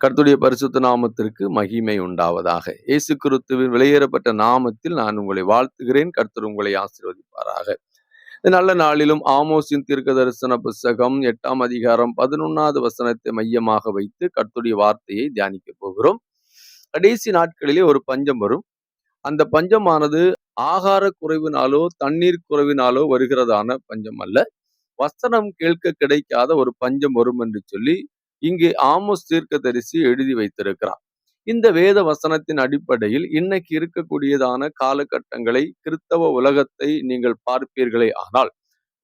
கர்த்தருடைய பரிசுத்த நாமத்திற்கு மகிமை உண்டாவதாக. இயேசு கிறிஸ்துவின் வெளியேறப்பட்ட நாமத்தில் நான் உங்களை வாழ்த்துகிறேன். கர்த்தர் உங்களை ஆசீர்வதிப்பாராக. இந்த நல்ல நாளிலும் ஆமோஸின் தீர்க்க தரிசன புஸ்தகம் 8ஆம் அதிகாரம் 11வது வசனத்தை மையமாக வைத்து கர்த்தருடைய வார்த்தையை தியானிக்க போகிறோம். கடைசி நாட்களிலே ஒரு பஞ்சம் வரும். அந்த பஞ்சமானது ஆகார குறைவினாலோ தண்ணீர் குறைவினாலோ வருகிறதான பஞ்சம் அல்ல. வசனம் கேட்க கிடைக்காத ஒரு பஞ்சம் வரும் என்று சொல்லி இங்கே ஆமோஸ் தீர்க்கதரிசி எழுதி வைத்திருக்கிறார். இந்த வேத வசனத்தின் அடிப்படையில் இன்னைக்கு இருக்கக்கூடியதான காலகட்டங்களை, கிறிஸ்தவ உலகத்தை நீங்கள் பார்ப்பீர்களே ஆனால்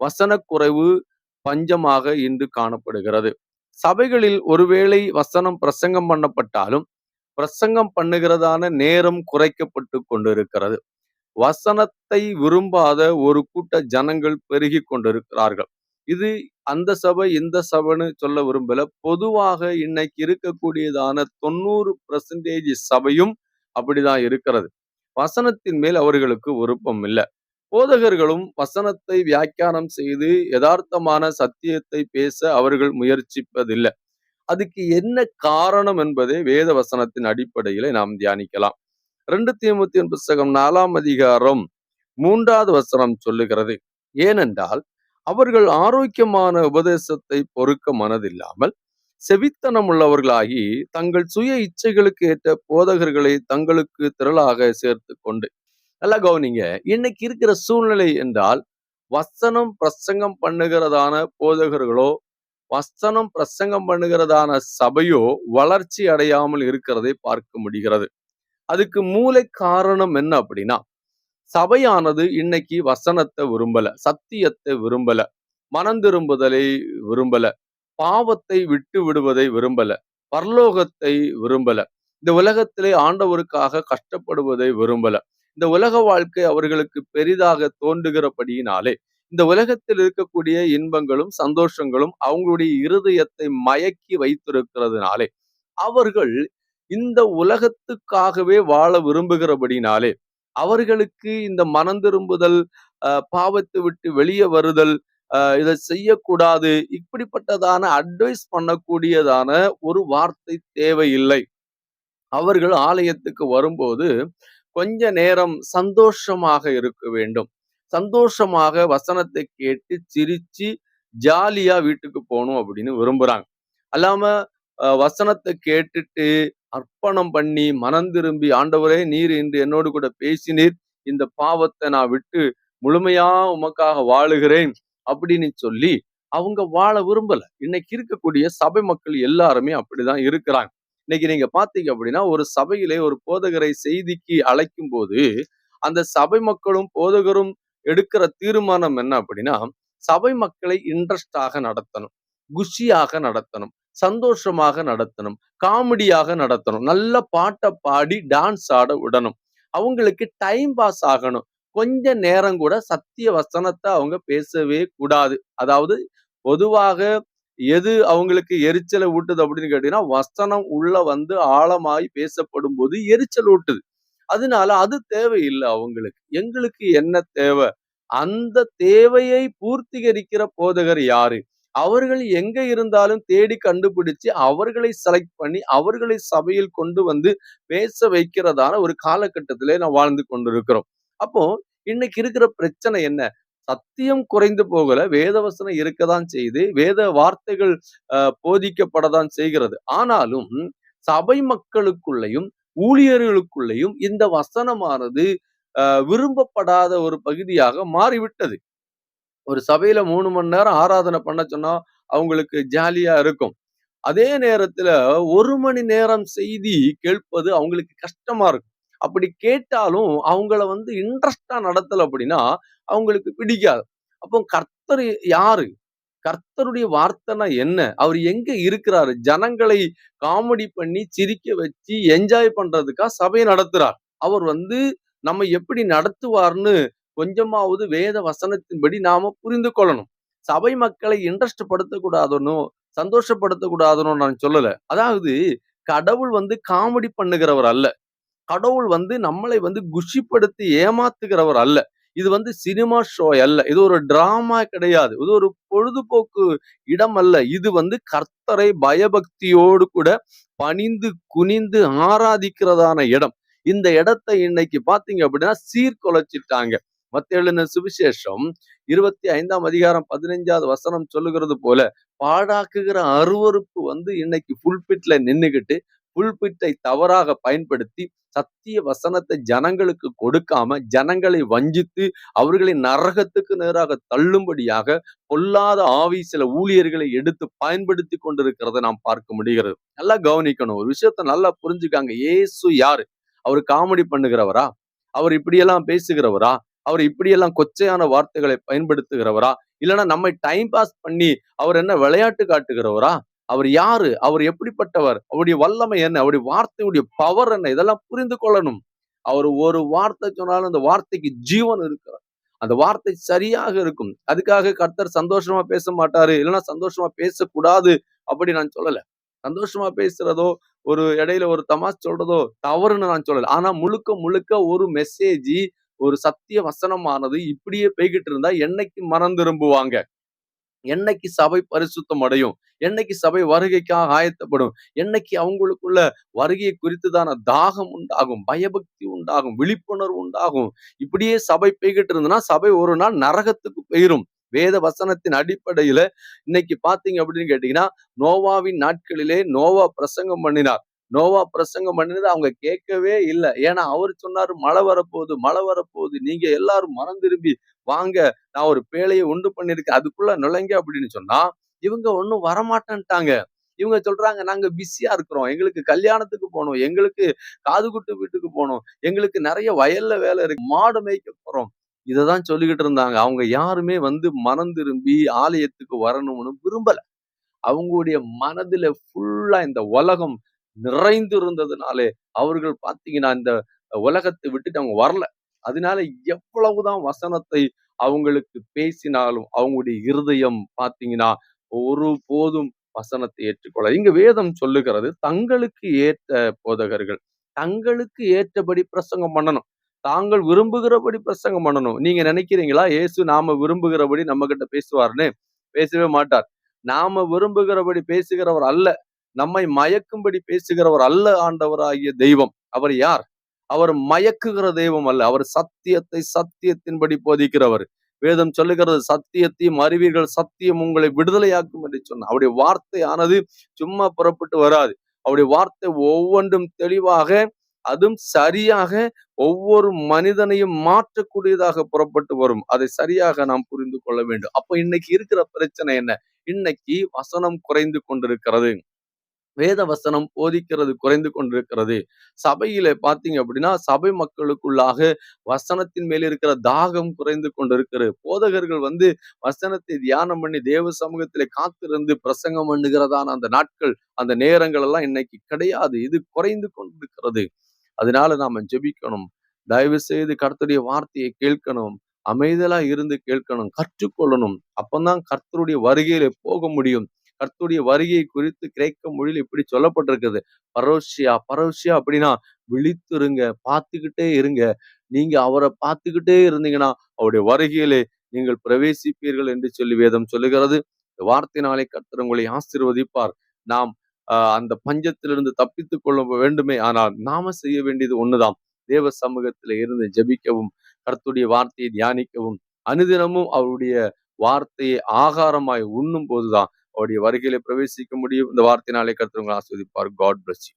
வசனக்குறைவு பஞ்சமாக இன்று காணப்படுகிறது. சபைகளில் ஒருவேளை வசனம் பிரசங்கம் பண்ணப்பட்டாலும் பிரசங்கம் பண்ணுகிறதான நேரம் குறைக்கப்பட்டு கொண்டிருக்கிறது. வசனத்தை விரும்பாத ஒரு கூட்ட ஜனங்கள் பெருகி கொண்டிருக்கிறார்கள். இது அந்த சபை இந்த சபைன்னு சொல்ல விரும்பல. பொதுவாக இன்னைக்கு இருக்கக்கூடியதான 90% சபையும் அப்படிதான் இருக்கிறது. வசனத்தின் மேல் அவர்களுக்கு விருப்பம் இல்லை. போதகர்களும் வசனத்தை வியாக்கியானம் செய்து யதார்த்தமான சத்தியத்தை பேச அவர்கள் முயற்சிப்பதில்லை. அதுக்கு என்ன காரணம் என்பதை வேத வசனத்தின் அடிப்படையில நாம் தியானிக்கலாம். 2 தீமோத்தேயு புஸ்தகம் 4ஆம் அதிகாரம் 3வது வசனம் சொல்லுகிறது. ஏனென்றால் அவர்கள் ஆரோக்கியமான உபதேசத்தை பொறுக்க மனதில்லாமல் செவித்தனம் உள்ளவர்களாகி தங்கள் சுய இச்சைகளுக்கு ஏற்ற போதகர்களை தங்களுக்கு திரளாக சேர்த்து கொண்டு. நல்லா கவனிங்க, இன்னைக்கு இருக்கிற சூழ்நிலை என்றால் வசனம் பிரசங்கம் பண்ணுகிறதான போதகர்களோ வசனம் பிரசங்கம் பண்ணுகிறதான சபையோ வளர்ச்சி அடையாமல் இருக்கிறதை பார்க்க முடிகிறது. அதுக்கு மூல காரணம் என்ன அப்படின்னா, சபையானது இன்னைக்கு வசனத்தை விரும்பல, சத்தியத்தை விரும்பல, மனம் திரும்புதலை விரும்பல, பாவத்தை விட்டு விடுவதை விரும்பல, பரலோகத்தை விரும்பல, இந்த உலகத்திலே ஆண்டவருக்காக கஷ்டப்படுவதை விரும்பல. இந்த உலக வாழ்க்கை அவர்களுக்கு பெரிதாக தோன்றுகிறபடியினாலே இந்த உலகத்தில் இருக்கக்கூடிய இன்பங்களும் சந்தோஷங்களும் அவங்களுடைய இருதயத்தை மயக்கி வைத்திருக்கிறதுனாலே அவர்கள் இந்த உலகத்துக்காகவே வாழ விரும்புகிறபடினாலே அவர்களுக்கு இந்த மனம் திரும்புதல், பாவத்தை விட்டு வெளியே வருதல், இதை செய்யக்கூடாது, இப்படிப்பட்டதான அட்வைஸ் பண்ணக்கூடியதான ஒரு வார்த்தை தேவையில்லை. அவர்கள் ஆலயத்துக்கு வரும்போது கொஞ்ச நேரம் சந்தோஷமாக இருக்க வேண்டும். சந்தோஷமாக வசனத்தை கேட்டு சிரிச்சு ஜாலியா வீட்டுக்கு போகணும் அப்படின்னு விரும்புறாங்க. அல்லாம வசனத்தை கேட்டுட்டு அர்ப்பணம் பண்ணி மனம் திரும்பி, ஆண்டவரே நீர் இன்று என்னோடு கூட பேசினீர், இந்த பாவத்தை நான் விட்டு முழுமையா உமக்காக வாழுகிறேன் அப்படின்னு சொல்லி அவங்க வாழ விரும்பல. இன்னைக்கு இருக்கக்கூடிய சபை மக்கள் எல்லாருமே அப்படிதான் இருக்கிறாங்க. இன்னைக்கு நீங்க பாத்தீங்க அப்படின்னா, ஒரு சபையிலே ஒரு போதகரை செய்திக்கு அழைக்கும் போது அந்த சபை மக்களும் போதகரும் எடுக்கிற தீர்மானம் என்ன அப்படின்னா, சபை மக்களை இன்ட்ரெஸ்டாக நடத்தணும், குஷியாக நடத்தணும், சந்தோஷமாக நடத்தணும், காமெடியாக நடத்தணும், நல்ல பாட்டை பாடி டான்ஸ் ஆட விடணும், அவங்களுக்கு டைம் பாஸ் ஆகணும். கொஞ்ச நேரம் கூட சத்திய வசனத்தை அவங்க பேசவே கூடாது. அதாவது பொதுவாக எது அவங்களுக்கு எரிச்சலை ஊட்டுது அப்படின்னு கேட்டீங்கன்னா, வசனம் உள்ள வந்து ஆழமாய் பேசப்படும் போது எரிச்சல் ஊட்டுது. அதனால அது தேவையில்லை அவங்களுக்கு. எங்களுக்கு என்ன தேவை? அந்த தேவையை பூர்த்திகரிக்கிற போதகர் யாரு? அவர்கள் எங்க இருந்தாலும் தேடி கண்டுபிடிச்சு அவர்களை செலக்ட் பண்ணி அவர்களை சபையில் கொண்டு வந்து பேச வைக்கிறதான ஒரு காலகட்டத்திலே நாம் வாழ்ந்து கொண்டிருக்கிறோம். அப்போ இன்னைக்கு இருக்கிற பிரச்சனை என்ன? சத்தியம் குறைந்து போகல, வேதவசனம் இருக்கதான் செய்து, வேத வார்த்தைகள் போதிக்கப்படதான் செய்கிறது. ஆனாலும் சபை மக்களுக்குள்ளேயும் ஊழியர்களுக்குள்ளேயும் இந்த வசனமானது விரும்பப்படாத ஒரு பகுதியாக மாறிவிட்டது. ஒரு சபையில 3 மணி நேரம் ஆராதனை பண்ண சொன்னா அவங்களுக்கு ஜாலியா இருக்கும். அதே நேரத்துல 1 மணி நேரம் செய்தி கேட்பது அவங்களுக்கு கஷ்டமா இருக்கும். அப்படி கேட்டாலும் அவங்கள வந்து இன்ட்ரெஸ்டா நடத்தல அப்படின்னா அவங்களுக்கு பிடிக்காது. அப்போ கர்த்தர் யாரு? கர்த்தருடைய வார்த்தைனா என்ன? அவர் எங்க இருக்கிறாரு? ஜனங்களை காமெடி பண்ணி சிரிக்க வச்சு என்ஜாய் பண்றதுக்கா சபையை நடத்துறார். அவர் வந்து நம்ம எப்படி நடத்துவார்னு கொஞ்சமாவது வேத வசனத்தின்படி நாம புரிந்து கொள்ளணும். சபை மக்களை இன்ட்ரெஸ்ட் படுத்தக்கூடாதுன்னு, சந்தோஷப்படுத்தக்கூடாதுன்னு நான் சொல்லல. அதாவது கடவுள் வந்து காமெடி பண்ணுகிறவர் அல்ல. கடவுள் வந்து நம்மளை வந்து குஷிப்படுத்தி ஏமாத்துகிறவர் அல்ல. இது சினிமா ஷோ அல்ல. இது ஒரு டிராமா கிடையாது. இது ஒரு பொழுதுபோக்கு இடம் அல்ல. இது கர்த்தரை பயபக்தியோடு கூட பணிந்து குனிந்து ஆராதிக்கிறதான இடம். இந்த இடத்தை இன்னைக்கு பாத்தீங்க அப்படின்னா சீர்குலைச்சிட்டாங்க. மத்தேயு எழுதின சுவிசேஷம் 25ஆம் அதிகாரம் 15வது வசனம் சொல்லுகிறது போல, பாழாக்குகிற அருவருப்பு இன்னைக்கு புல்பிட்ல நின்னுகிட்டு, புல்பிட்டை தவறாக பயன்படுத்தி, சத்திய வசனத்தை ஜனங்களுக்கு கொடுக்காம, ஜனங்களை வஞ்சித்து, அவர்களை நரகத்துக்கு நேராக தள்ளும்படியாக பொல்லாத ஆவி சில ஊழியர்களை எடுத்து பயன்படுத்தி கொண்டிருக்கிறதை நாம் பார்க்க முடிகிறது. நல்லா கவனிக்கணும். ஒரு விஷயத்த நல்லா புரிஞ்சுக்காங்க. இயேசு யாரு? அவர் காமெடி பண்ணுகிறவரா? அவர் இப்படியெல்லாம் பேசுகிறவரா? அவர் இப்படியெல்லாம் கொச்சையான வார்த்தைகளை பயன்படுத்துகிறவரா? இல்லைன்னா நம்மை டைம் பாஸ் பண்ணி அவர் என்ன விளையாட்டு காட்டுகிறவரா? அவர் யாரு? அவர் எப்படிப்பட்டவர்? அவருடைய வல்லமை என்ன? அவருடைய வார்த்தையுடைய பவர் என்ன? இதெல்லாம் புரிந்து கொள்ளணும். அவர் ஒரு வார்த்தை சொன்னாலும் அந்த வார்த்தைக்கு ஜீவன் இருக்கிறது. அந்த வார்த்தை சரியாக இருக்கும். அதுக்காக கர்த்தர் சந்தோஷமா பேச மாட்டாரு, இல்லைன்னா சந்தோஷமா பேசக்கூடாது அப்படி நான் சொல்லல. சந்தோஷமா பேசுறதோ, ஒரு இடையில ஒரு தமாஷ் சொல்றதோ தவறுன்னு நான் சொல்லல. ஆனா முழுக்க முழுக்க ஒரு மெசேஜ், ஒரு சத்திய வசனமானது இப்படியே போய்கிட்டு இருந்தா என்னைக்கு மனம் திரும்புவாங்க? என்னைக்கு சபை பரிசுத்தம் அடையும்? என்னைக்கு சபை வருகைக்காக ஆயத்தப்படும்? என்னைக்கு அவங்களுக்குள்ள வருகையை குறித்துதான தாகம் உண்டாகும், பயபக்தி உண்டாகும், விழிப்புணர்வு உண்டாகும்? இப்படியே சபை போய்கிட்டு இருந்ததுன்னா சபை ஒரு நாள் நரகத்துக்கு போயிரும். வேத வசனத்தின் அடிப்படையில இன்னைக்கு பாத்தீங்க அப்படின்னு கேட்டீங்கன்னா, நோவாவின் நாட்களிலே நோவா பிரசங்கம் பண்ணினார். நோவா பிரசங்கம் பண்ணினது அவங்க கேட்கவே இல்லை. ஏன்னா அவர் சொன்னாரு, மழை வரப்போகுது, மழை வரப்போகுது, நீங்க எல்லாரும் மனம் திரும்பி வாங்க, நான் ஒரு பேழையை உண்டு பண்ணிருக்கேன், அதுக்குள்ள நுழைங்க அப்படின்னு சொன்னா, இவங்க ஒண்ணும் வரமாட்டேன்ட்டாங்க. இவங்க சொல்றாங்க, நாங்க பிஸியா இருக்கிறோம், எங்களுக்கு கல்யாணத்துக்கு போகணும், எங்களுக்கு காது குத்து வீட்டுக்கு போகணும், எங்களுக்கு நிறைய வயல்ல வேலை இருக்கு, மாடு மேய்க்க போறோம். இததான் சொல்லிக்கிட்டு இருந்தாங்க. அவங்க யாருமே மனம் திரும்பி ஆலயத்துக்கு வரணும்னு விரும்பல. அவங்களுடைய மனதுல ஃபுல்லா இந்த உலகம் நிறைந்து இருந்ததுனாலே அவர்கள் பாத்தீங்கன்னா இந்த உலகத்தை விட்டுட்டு அவங்க வரல. அதனால எவ்வளவுதான் வசனத்தை அவங்களுக்கு பேசினாலும் அவங்களுடைய இருதயம் பாத்தீங்கன்னா ஒரு போதும் வசனத்தை ஏற்றுக்கொள்ள. இங்க வேதம் சொல்லுகிறது, தங்களுக்கு ஏற்ற போதகர்கள் தங்களுக்கு ஏற்றபடி பிரசங்கம் பண்ணணும், தாங்கள் விரும்புகிறபடி பிரசங்கம் பண்ணணும். நீங்க நினைக்கிறீங்களா இயேசு நாம விரும்புகிறபடி நம்ம கிட்ட பேசுவார்னு? பேசவே மாட்டார். நாம விரும்புகிறபடி பேசுகிறவர் அல்ல, நம்மை மயக்கும்படி பேசுகிறவர் அல்ல ஆண்டவராகிய தெய்வம். அவர் யார்? அவர் மயக்குகிற தெய்வம் அல்ல, அவர் சத்தியத்தை சத்தியத்தின்படி போதிக்கிறவர். வேதம் சொல்லுகிறது, சத்தியத்தையும் அறிவீர்கள், சத்தியம் உங்களை விடுதலையாக்கும் என்று சொன்னார். அவருடைய வார்த்தையானது சும்மா புறப்பட்டு வராது. அவருடைய வார்த்தை ஒவ்வொன்றும் தெளிவாக, அதுவும் சரியாக, ஒவ்வொரு மனிதனையும் மாற்றக்கூடியதாக புறப்பட்டு வரும். அதை சரியாக நாம் புரிந்து கொள்ள வேண்டும். அப்ப இன்னைக்கு இருக்கிற பிரச்சனை என்ன? இன்னைக்கு வசனம் குறைந்து கொண்டிருக்கிறது, வேத வசனம் போதிக்கிறது குறைந்து கொண்டிருக்கிறது. சபையில பாத்தீங்க அப்படின்னா சபை மக்களுக்குள்ளாக வசனத்தின் மேல் இருக்கிற தாகம் குறைந்து கொண்டிருக்கிறது. போதகர்கள் வசனத்தை தியானம் பண்ணி தேவ சமூகத்திலே காத்திருந்து பிரசங்கம் பண்ணுகிறதான அந்த நாட்கள், அந்த நேரங்கள் எல்லாம் இன்னைக்கு கிடையாது. இது குறைந்து கொண்டிருக்கிறது. அதனால நாம ஜெபிக்கணும். தயவு செய்து கர்த்தருடைய வார்த்தையை கேட்கணும், அமைதலா இருந்து கேட்கணும், கற்றுக்கொள்ளணும். அப்பந்தான் கர்த்தருடைய வருகையில போக முடியும். கர்த்தருடைய வருகையை குறித்து கிரேக்க மொழியில் இப்படி சொல்லப்பட்டிருக்குது, பரோஷியா. பரோஷியா அப்படின்னா விழித்திருங்க, பார்த்துக்கிட்டே இருங்க. நீங்க அவரை பார்த்துக்கிட்டே இருந்தீங்கன்னா அவருடைய வருகையிலே நீங்கள் பிரவேசிப்பீர்கள் என்று சொல்லி வேதம் சொல்லுகிறது. இந்த வார்த்தையினாலே கர்த்தர் உங்களை ஆசீர்வதிப்பார். நாம் அந்த பஞ்சத்திலிருந்து தப்பித்துக் கொள்ள வேண்டுமே, ஆனால் நாம செய்ய வேண்டியது ஒண்ணுதான், தேவ சமூகத்தில இருந்து ஜெபிக்கவும், கர்த்தருடைய வார்த்தையை தியானிக்கவும், அனுதினமும் அவருடைய வார்த்தையை ஆகாரமாய் உண்ணும் போதுதான் அவருடைய வருகையில பிரவேசிக்க முடியும். இந்த வார்த்தையினாலே கர்த்தர் உங்களை ஆசீர்வதிப்பார். God bless you.